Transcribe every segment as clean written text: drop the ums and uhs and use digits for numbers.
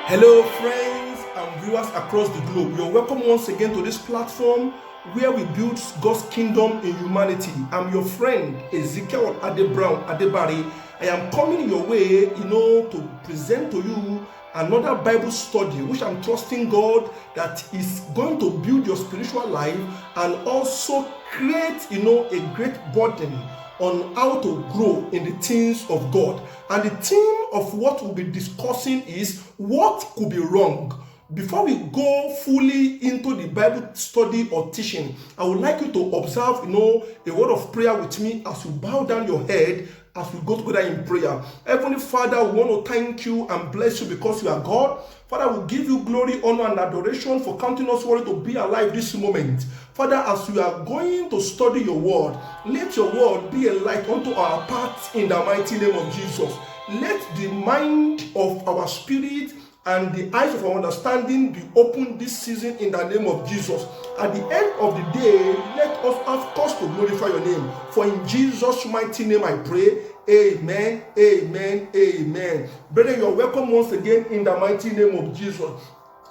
Hello, friends and viewers across the globe. You're welcome once again to this platform where we build God's kingdom in humanity. I'm your friend Ezekiel Adebari. I am coming your way, to present to you another Bible study, which I'm trusting God that is going to build your spiritual life and also create, a great burden on how to grow in the things of God. And the theme of what we'll be discussing is what could be wrong. Before we go fully into the Bible study or teaching, I would like you to observe, a word of prayer with me as you bow down your head as we go together in prayer. Heavenly Father, we want to thank you and bless you because you are God. Father, we give you glory, honor, and adoration for counting us worthy to be alive this moment. Father, as we are going to study your word, let your word be a light unto our path in the mighty name of Jesus. Let the mind of our spirit and the eyes of our understanding be opened this season in the name of Jesus. At the end of the day, let us have cause to glorify your name. For in Jesus' mighty name I pray. Amen, amen, amen. Brethren, you're welcome once again in the mighty name of Jesus.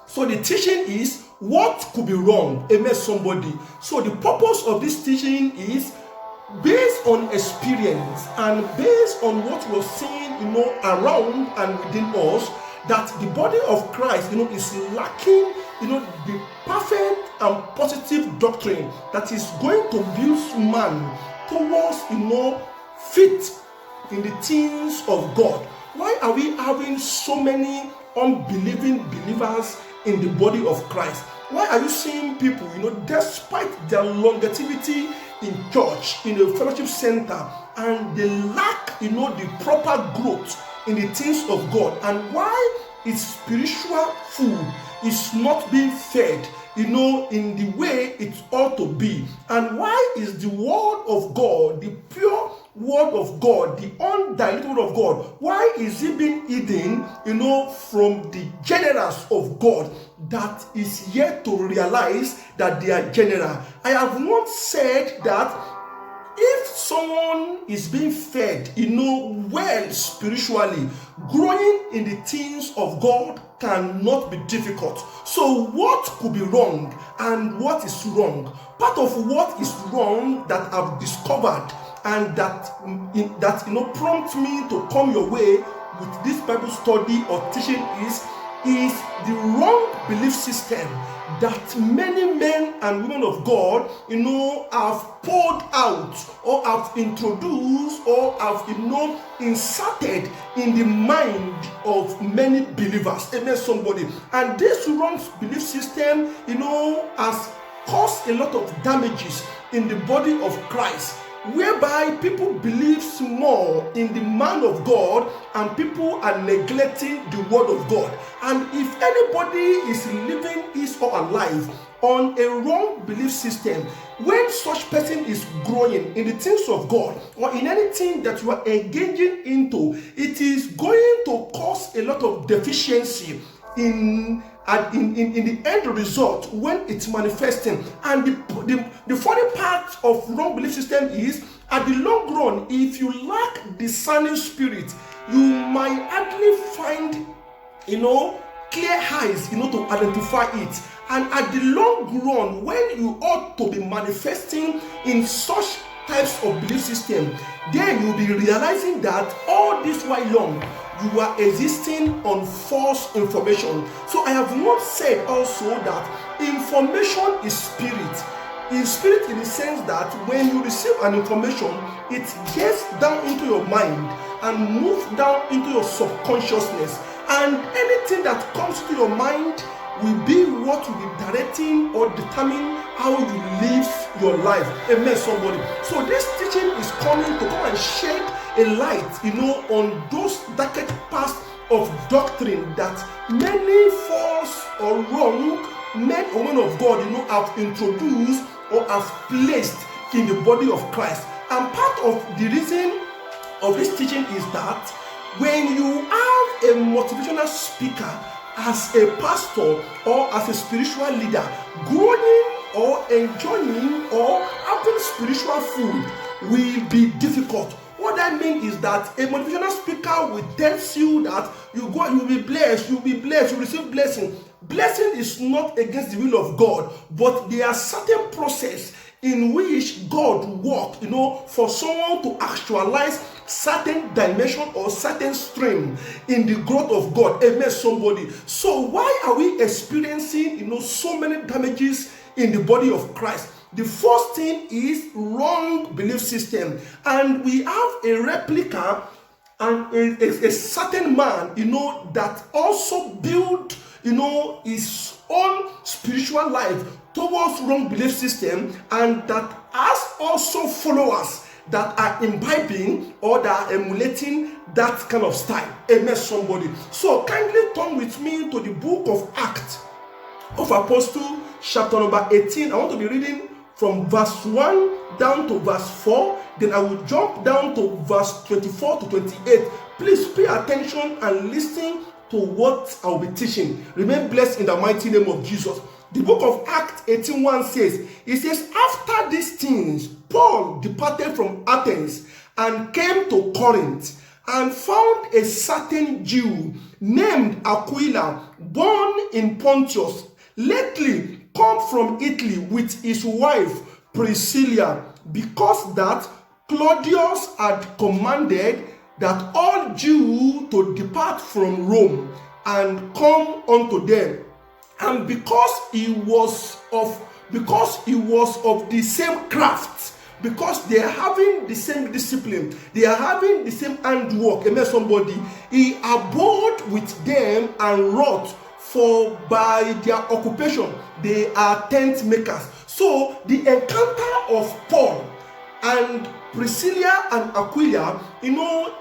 So the teaching is what could be wrong. Amen, somebody. So the purpose of this teaching is based on experience and based on what we're seeing, around and within us, that the body of Christ, is lacking, the perfect and positive doctrine that is going to build man towards, fit in the things of God. Why are we having so many unbelieving believers in the body of Christ? Why are you seeing people, despite their longevity in church, in a fellowship center, and they lack, the proper growth in the things of God? And why is spiritual food is not being fed, in the way it ought to be? And why is the word of God, the pure word of God, the undiluted word of God, why is it being hidden, from the generals of God that is yet to realize that they are general? I have once said that if someone is being fed, well spiritually, growing in the things of God cannot be difficult. So what could be wrong and what is wrong? Part of what is wrong that I've discovered and that prompt me to come your way with this Bible study or teaching is the wrong belief system that many men and women of God, have poured out or have introduced or have, inserted in the mind of many believers. Amen, somebody. And this wrong belief system, has caused a lot of damages in the body of Christ, whereby people believe more in the man of God and people are neglecting the word of God. And if anybody is living his or her life on a wrong belief system, when such person is growing in the things of God or in anything that you are engaging into, it is going to cause a lot of deficiency in the end result when it's manifesting. And the funny part of wrong belief system is, at the long run, if you lack discerning spirit, you might hardly find clear eyes to identify it. And at the long run, when you ought to be manifesting in such types of belief system, then you'll be realizing that all this while long you are existing on false information. So I have once said also that information is spirit. In spirit, in the sense that when you receive an information, it gets down into your mind and moves down into your subconsciousness. And anything that comes to your mind will be what will be directing or determining how you live your life. Amen, somebody. So this teaching is coming to come and shed a light, on those darkest parts of doctrine that many false or wrong men or women of God, have introduced or have placed in the body of Christ. And part of the reason of this teaching is that when you have a motivational speaker as a pastor or as a spiritual leader, growing or enjoying or having spiritual food will be difficult. Whether I mean is that a motivational speaker will tell you that you go, you'll be blessed, you'll receive blessing. Blessing is not against the will of God, but there are certain process in which God works, for someone to actualize certain dimension or certain stream in the growth of God. Amen, somebody. So why are we experiencing, so many damages in the body of Christ? The first thing is wrong belief system, and we have a replica and a certain man, that also built, his own spiritual life towards wrong belief system, and that has also followers that are imbibing or that are emulating that kind of style. Amen, somebody. So kindly turn with me to the book of Acts of Apostle, chapter number 18. I want to be reading from verse 1 down to verse 4. Then I will jump down to verse 24 to 28. Please pay attention and listen to what I'll be teaching. Remain blessed in the mighty name of Jesus. The book of Acts 18:1 says, after these things, Paul departed from Athens and came to Corinth, and found a certain Jew named Aquila, born in Pontus, lately come from Italy with his wife Priscilla, because that Claudius had commanded that all Jews to depart from Rome and come unto them. And because he was of the same craft, because they are having the same discipline, they are having the same handwork, amen, somebody, he abode with them and wrought, for by their occupation they are tent makers. So the encounter of Paul and Priscilla and Aquila,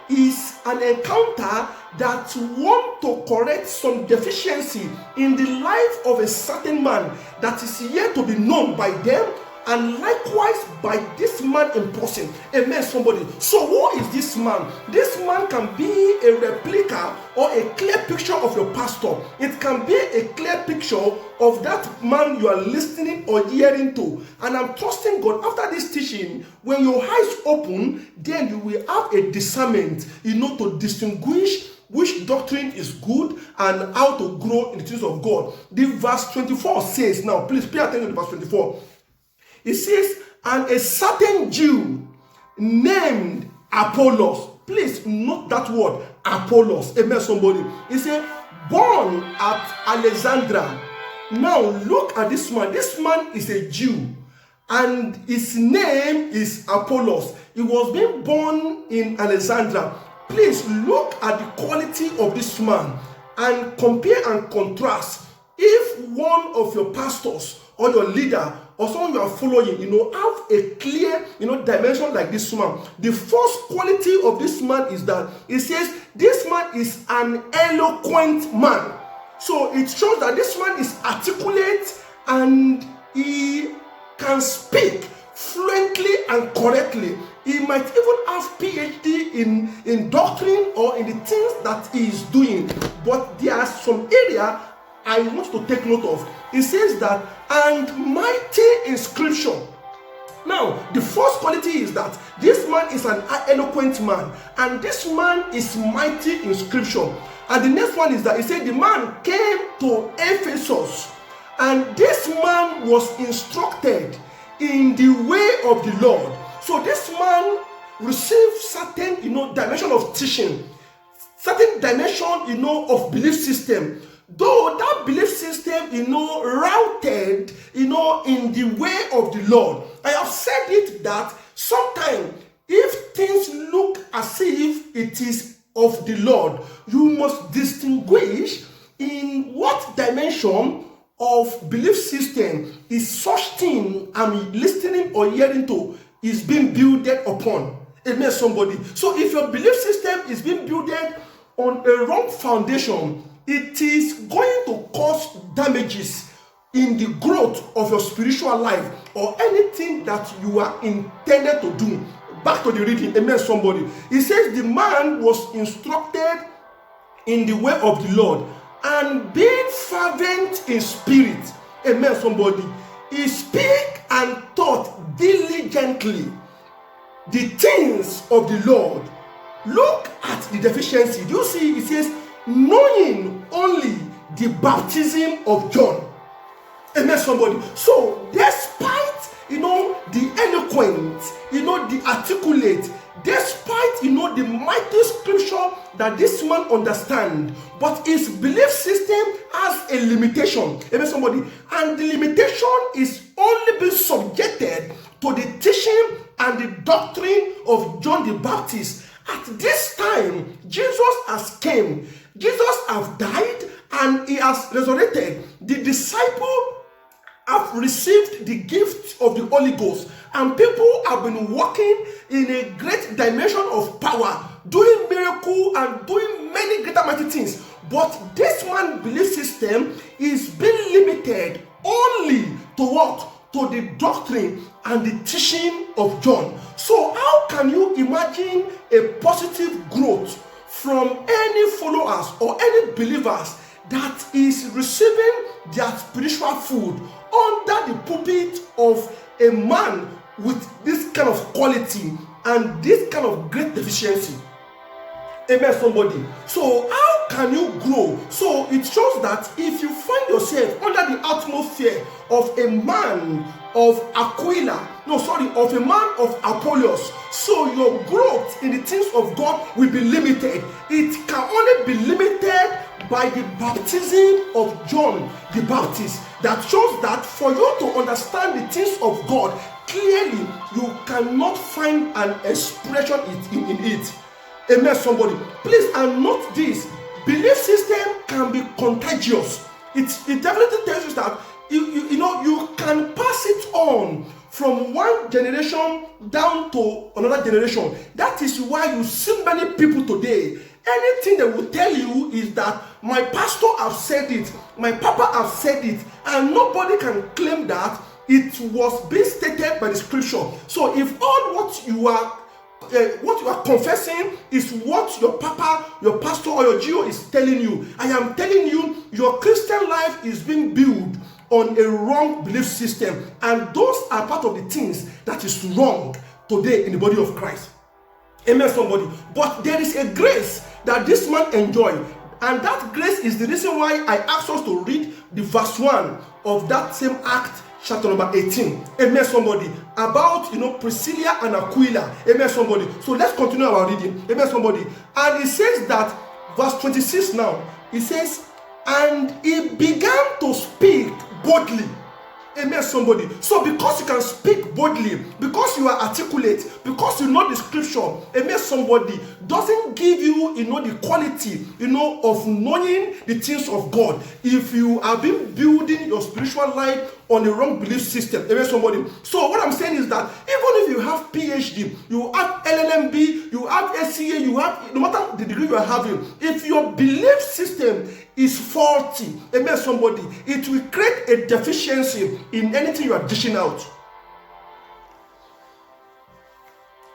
is an encounter that want to correct some deficiency in the life of a certain man that is yet to be known by them, and likewise by this man in person. Amen, somebody. So who is this man? This man can be a replica or a clear picture of your pastor. It can be a clear picture of that man you are listening or hearing to. And I'm trusting God, after this teaching, when your eyes open, then you will have a discernment, to distinguish which doctrine is good and how to grow in the things of God. The verse 24 says, now please pay attention to verse 24. It says, and a certain Jew named Apollos. Please note that word, Apollos. Amen, somebody. He said, born at Alexandria. Now look at this man. This man is a Jew, and his name is Apollos. He was being born in Alexandria. Please look at the quality of this man and compare and contrast. If one of your pastors or your leader or someone you are following, have a clear, dimension like this man, the first quality of this man is that it says this man is an eloquent man. So it shows that this man is articulate and he can speak fluently and correctly. He might even have PhD in doctrine or in the things that he is doing, but there are some area I want to take note of. It says that, and mighty in scripture. Now, the first quality is that this man is an eloquent man, and this man is mighty in scripture. And the next one is that it said the man came to Ephesus, and this man was instructed in the way of the Lord. So this man received certain, dimension of teaching, certain dimension, of belief system. Though that belief system, routed, in the way of the Lord. I have said it that sometimes if things look as if it is of the Lord, you must distinguish in what dimension of belief system is such thing I'm listening or hearing to is being builded upon. Amen, somebody. So if your belief system is being builded on a wrong foundation, it is going to cause damages in the growth of your spiritual life or anything that you are intended to do. Back to the reading. Amen, somebody. It says the man was instructed in the way of the Lord and being fervent in spirit. Amen, somebody. He spake and taught diligently. the things of the Lord. Look at the deficiency. Do you see? It says, knowing only the baptism of John. Amen, somebody. So, despite, the eloquent, the articulate, despite, the mighty scripture that this man understands, but his belief system has a limitation. Amen, somebody. And the limitation is only being subjected to the teaching and the doctrine of John the Baptist. At this time, Jesus has came. Jesus has died and he has resurrected. The disciple have received the gift of the Holy Ghost, and people have been walking in a great dimension of power, doing miracle and doing many greater mighty things. But this man's belief system is being limited only to what? To the doctrine and the teaching of John. So how can you imagine a positive growth from any followers or any believers that is receiving their spiritual food under the pulpit of a man with this kind of quality and this kind of great deficiency? Amen, somebody. So how can you grow? So it shows that if you find yourself under the atmosphere of a man of of a man of Apollos, so your growth in the things of God will be limited. It can only be limited by the baptism of John the Baptist. That shows that for you to understand the things of God clearly, you cannot find an expression in it. Amen, somebody. Please, and note this: belief system can be contagious. It definitely tells you that you can pass it on from one generation down to another generation. That is why you see many people today. Anything they will tell you is that my pastor have said it, my papa have said it, and nobody can claim that it was being stated by the scripture. So if all what you are confessing is what your papa, your pastor, or your GO is telling you, I am telling you, your Christian life is being built on a wrong belief system, and those are part of the things that is wrong today in the body of Christ. Amen, somebody. But there is a grace that this man enjoyed, and that grace is the reason why I asked us to read the verse 1 of that same Act chapter number 18. Amen, somebody. About Priscilla and Aquila. Amen, somebody. So let's continue our reading. Amen, somebody. And it says that verse 26 now, it says, and he began to speak boldly. Amen, somebody. So because you can speak boldly, because you are articulate, because you know the scripture, amen, somebody, doesn't give you, the quality, of knowing the things of God. If you have been building your spiritual life on the wrong belief system, amen, somebody. So what I'm saying is that even if you have PhD, you have LLMB, you have SCA, you have, no matter the degree you are having, if your belief system is faulty, amen, somebody, it will create a deficiency in anything you are dishing out.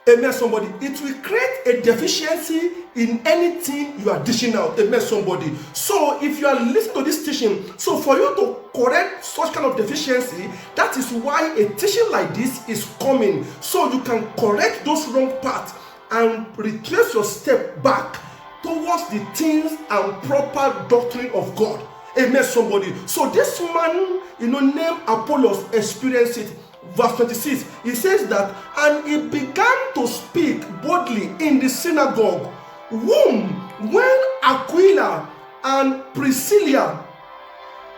Amen, somebody. It will create a deficiency in anything you are dishing out. Amen, somebody. So if you are listening to this teaching, so for you to correct such kind of deficiency, that is why a teaching like this is coming, so you can correct those wrong paths and retrace your step back towards the things and proper doctrine of God. Amen, somebody. So this man, named Apollos, experienced it. Verse 26, he says that, and he began to speak boldly in the synagogue, whom when Aquila and Priscilla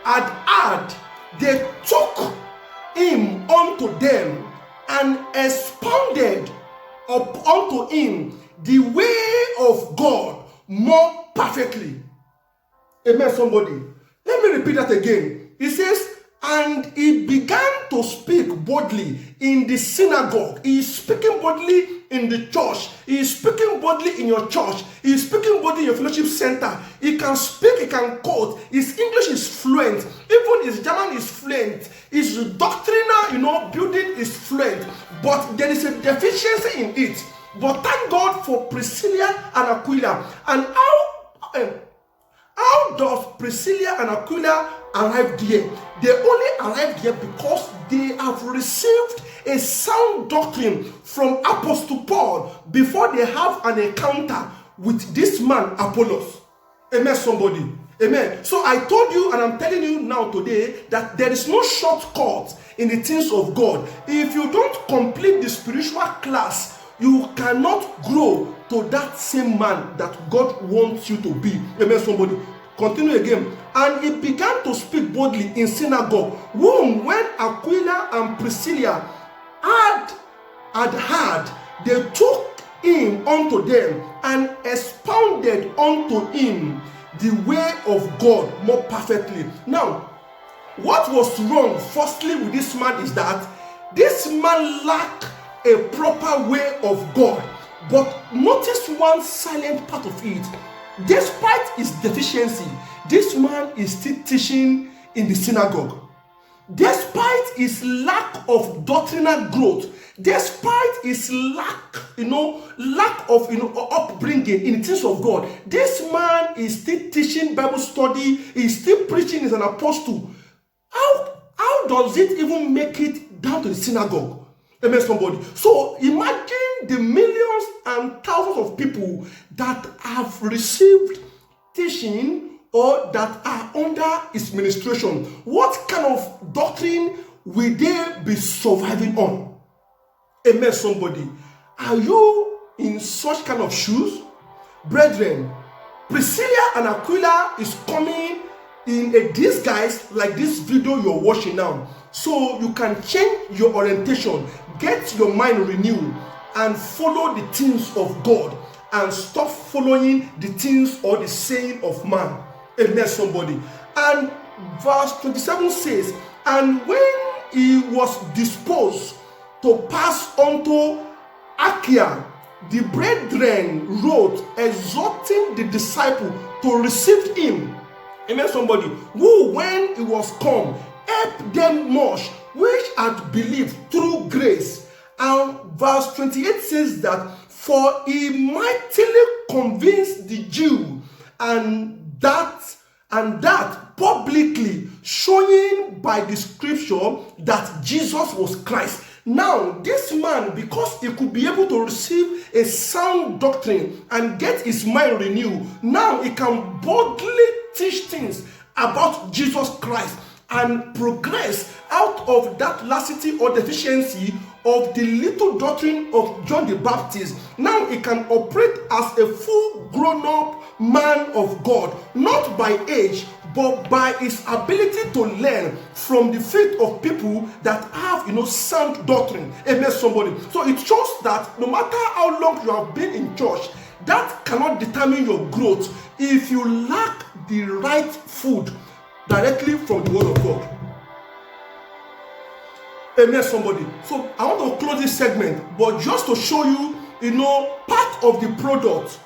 had heard, they took him unto them and expounded unto him the way of God more perfectly. Amen, somebody. Let me repeat that again. He says, and he began to speak boldly in the synagogue. He is speaking boldly in the church. He is speaking boldly in your church. He is speaking boldly in your fellowship center. He can speak, he can quote. His English is fluent. Even his German is fluent. His doctrinal, building is fluent. But there is a deficiency in it. But thank God for Priscilla and Aquila. And how how does Priscilla and Aquila arrive there? They only arrived there because they have received a sound doctrine from Apostle Paul before they have an encounter with this man Apollos. Amen, somebody. Amen. So I told you, and I'm telling you now today, that there is no shortcut in the things of God. If you don't complete the spiritual class, you cannot grow to that same man that God wants you to be. Amen, somebody. Continue again. And he began to speak boldly in synagogue, whom when Aquila and Priscilla had heard, they took him unto them and expounded unto him the way of God more perfectly. Now, what was wrong firstly with this man is that this man lacked a proper way of God. But notice one silent part of it. Despite his deficiency, this man is still teaching in the synagogue. Despite his lack of doctrinal growth, despite his lack of upbringing in the things of God, this man is still teaching Bible study. He's still preaching as an apostle. How does it even make it down to the synagogue? Amen, somebody. So imagine the millions and thousands of people that have received teaching or that are under his ministration. What kind of doctrine will they be surviving on? Amen, somebody. Are you in such kind of shoes? Brethren, Priscilla and Aquila is coming in a disguise like this video you're watching now. So you can change your orientation, get your mind renewed, and follow the things of God and stop following the things or the saying of man. Amen, somebody. And verse 27 says, and when he was disposed to pass on to Achaia, the brethren wrote, exhorting the disciple to receive him. Amen, somebody. Who, when he was come, helped them much, which had believed through grace. And verse 28 says that, for he mightily convinced the Jew, and that publicly, showing by the scripture that Jesus was Christ. Now, this man, because he could be able to receive a sound doctrine and get his mind renewed, now he can boldly teach things about Jesus Christ and progress out of that laxity or deficiency of the little doctrine of John the Baptist. Now he can operate as a full grown-up man of God, not by age, but by his ability to learn from the faith of people that have, sound doctrine. Amen, somebody. So it shows that no matter how long you have been in church, that cannot determine your growth if you lack the right food directly from the word of God. Amen, somebody. So I want to close this segment, but just to show you, part of the product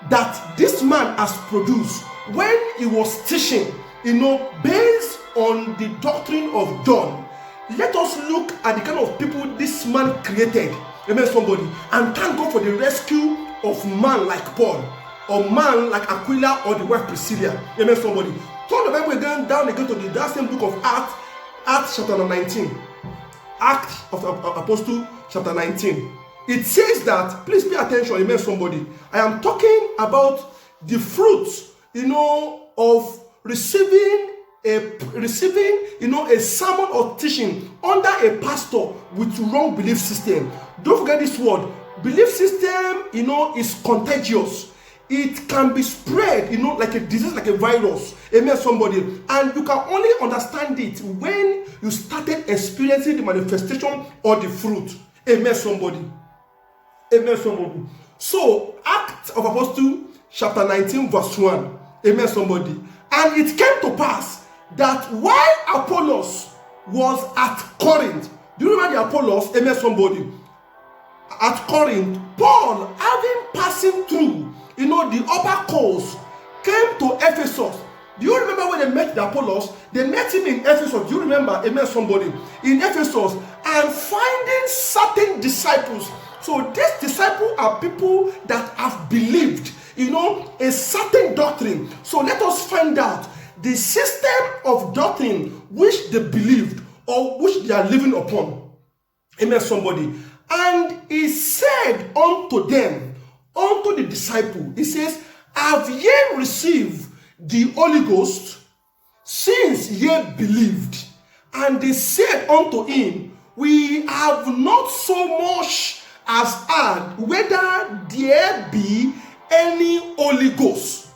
that this man has produced when he was teaching, based on the doctrine of John. Let us look at the kind of people this man created. Amen, somebody. And thank God for the rescue of man like Paul, or man like Aquila, or the wife Priscilla. Amen, somebody. Turn the Bible again down again to that same book of Acts chapter 19. Acts of the Apostle chapter 19. It says that, please pay attention, amen, somebody. I am talking about the fruits, of receiving a sermon or teaching under a pastor with wrong belief system. Don't forget this word. Belief system, is contagious. It can be spread, like a disease, like a virus. Amen, somebody. And you can only understand it when you started experiencing the manifestation or the fruit. Amen, somebody. Amen, somebody. So, Acts of Apostles, chapter 19, verse 1. Amen, somebody. And it came to pass that while Apollos was at Corinth, do you remember the Apollos? Amen, somebody. At Corinth, Paul, having passing through, the upper coast, came to Ephesus. Do you remember when they met the Apollos? They met him in Ephesus. Do you remember? Amen, somebody. In Ephesus, and finding certain disciples. So these disciples are people that have believed. a certain doctrine. So let us find out the system of doctrine which they believed or which they are living upon. Amen, somebody. And he said unto them, unto the disciple, he says, have ye received the Holy Ghost since ye believed? And they said unto him, we have not so much as heard whether there be any Holy Ghost.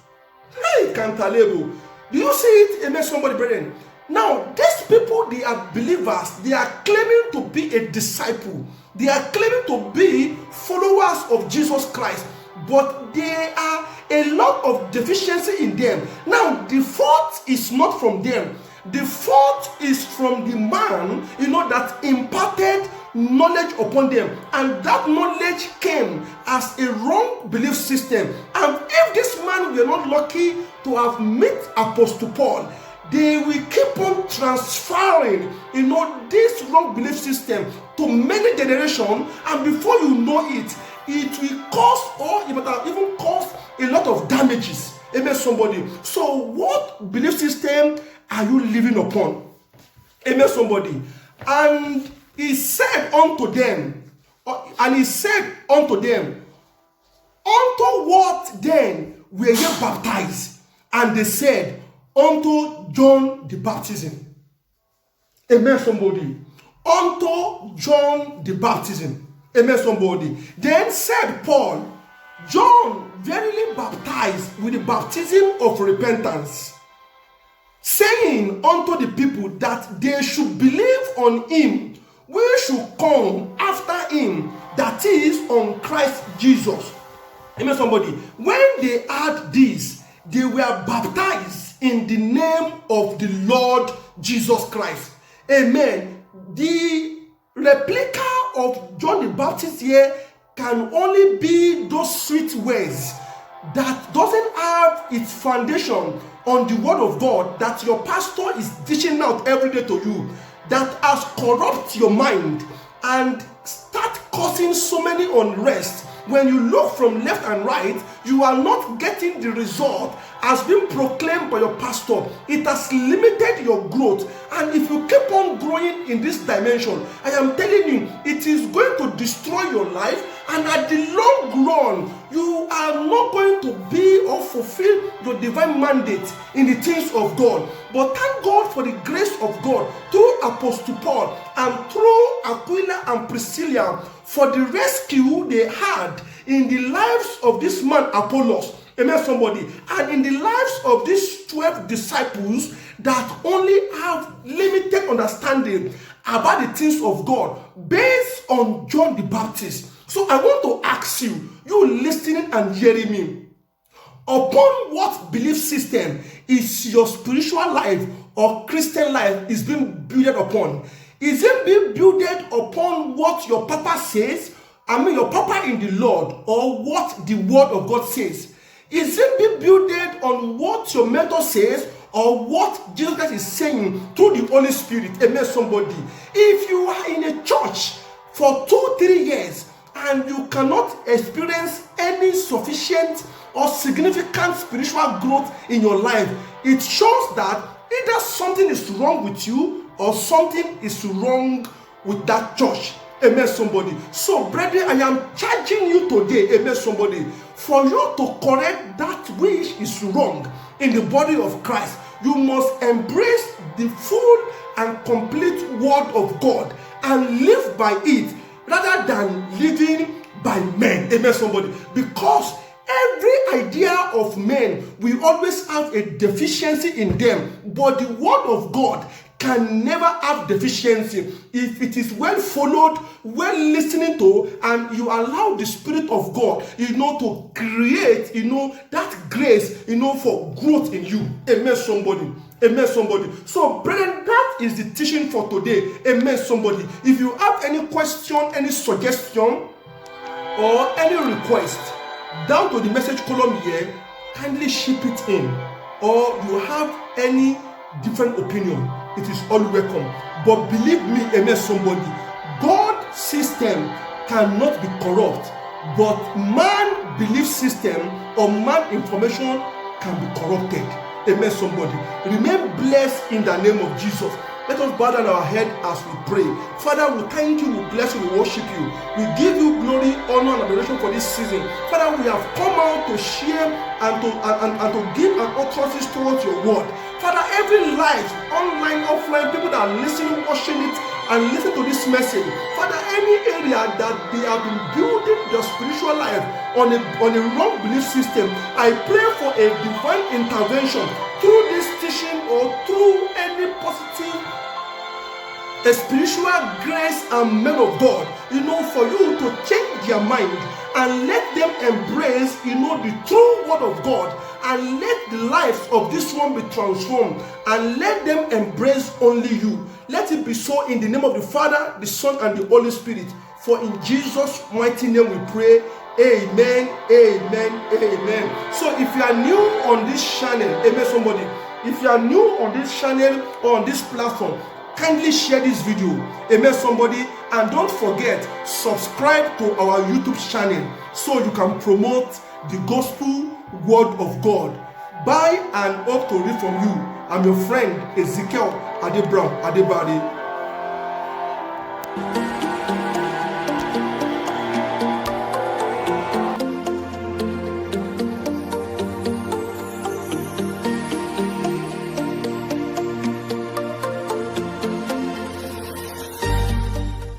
Hey, Cantalebo. Do you see it? Amen, somebody, brethren. Now, these people, they are believers. They are claiming to be a disciple. They are claiming to be followers of Jesus Christ. But there are a lot of deficiency in them. Now, the fault is not from them. The fault is from the man, that imparted knowledge upon them. And that knowledge came as a wrong belief system. And if this man were not lucky to have met Apostle Paul, they will keep on transferring, this wrong belief system to many generations. And before you know it, it will cause, or even cause a lot of damages. Amen, somebody. So what belief system are you living upon? Amen, somebody. And he said unto them, unto what then were ye baptized? And they said, unto John the baptism. Amen, somebody. Unto John the baptism. Amen, somebody. Then said Paul, John verily baptized with the baptism of repentance, saying unto the people that they should believe on him which should come after him, that is, on Christ Jesus. Amen, somebody. When they heard this, they were baptized in the name of the Lord Jesus Christ. Amen. The replica of John the Baptist here can only be those sweet words that doesn't have its foundation on the word of God that your pastor is dishing out every day to you, that has corrupt your mind and start causing so many unrest. When you look from left and right, you are not getting the result as being proclaimed by your pastor. It has limited your growth. And if you keep on growing in this dimension, I am telling you, it is going to destroy your life. And at the long run, you are not going to be or fulfill your divine mandate in the things of God. But thank God for the grace of God through Apostle Paul and through Aquila and Priscilla for the rescue they had in the lives of this man Apollos. Amen, somebody. And in the lives of these 12 disciples that only have limited understanding about the things of God based on John the Baptist. So I want to ask you, you listening and hearing me, upon what belief system is your spiritual life or Christian life is being built upon? Is it being built upon what your papa says? Your papa in the Lord, or what the word of God says? Is it being built on what your mentor says, or what Jesus Christ is saying through the Holy Spirit? Amen, somebody. If you are in a church for 2-3 years and you cannot experience any sufficient or significant spiritual growth in your life, it shows that either something is wrong with you or something is wrong with that church. Amen, somebody. So, brethren, I am charging you today, amen, somebody, for you to correct that which is wrong in the body of Christ. You must embrace the full and complete word of God and live by it rather than living by men. Amen, somebody. Because every idea of men will always have a deficiency in them, but the word of God can never have deficiency if it is well followed, well listening to, and you allow the Spirit of God, to create, that grace, for growth in you. Amen, somebody. Amen, somebody. So, brethren, that is the teaching for today. Amen, somebody. If you have any question, any suggestion, or any request, down to the message column here, kindly ship it in. Or you have any different opinion, it is all welcome. But believe me, amen, somebody, God's system cannot be corrupt, but man belief system or man information can be corrupted. Amen, somebody. Remain blessed in the name of Jesus. Let us bow down our head as we pray. Father, we thank you, we bless you, we worship you. We give you glory, honor, and adoration for this season. Father, we have come out to share and to give an utterance towards your word. Father, every life, online, offline, people that are listening, watching it, and listen to this message. Father, any area that they have been building their spiritual life on a wrong belief system, I pray for a divine intervention through this teaching or through any positive spiritual grace and men of God, for you to change their mind and let them embrace, the true word of God, and let the lives of this one be transformed, and let them embrace only you. Let it be so in the name of the Father, the Son, and the Holy Spirit. For in Jesus' mighty name we pray. Amen, amen, amen. So if you are new on this channel, amen, somebody. If you are new on this channel or on this platform, kindly share this video, amen, somebody. And don't forget, subscribe to our YouTube channel so you can promote the gospel word of God. By and up to read from you. I'm your friend Ezekiel Adebrown Adebari.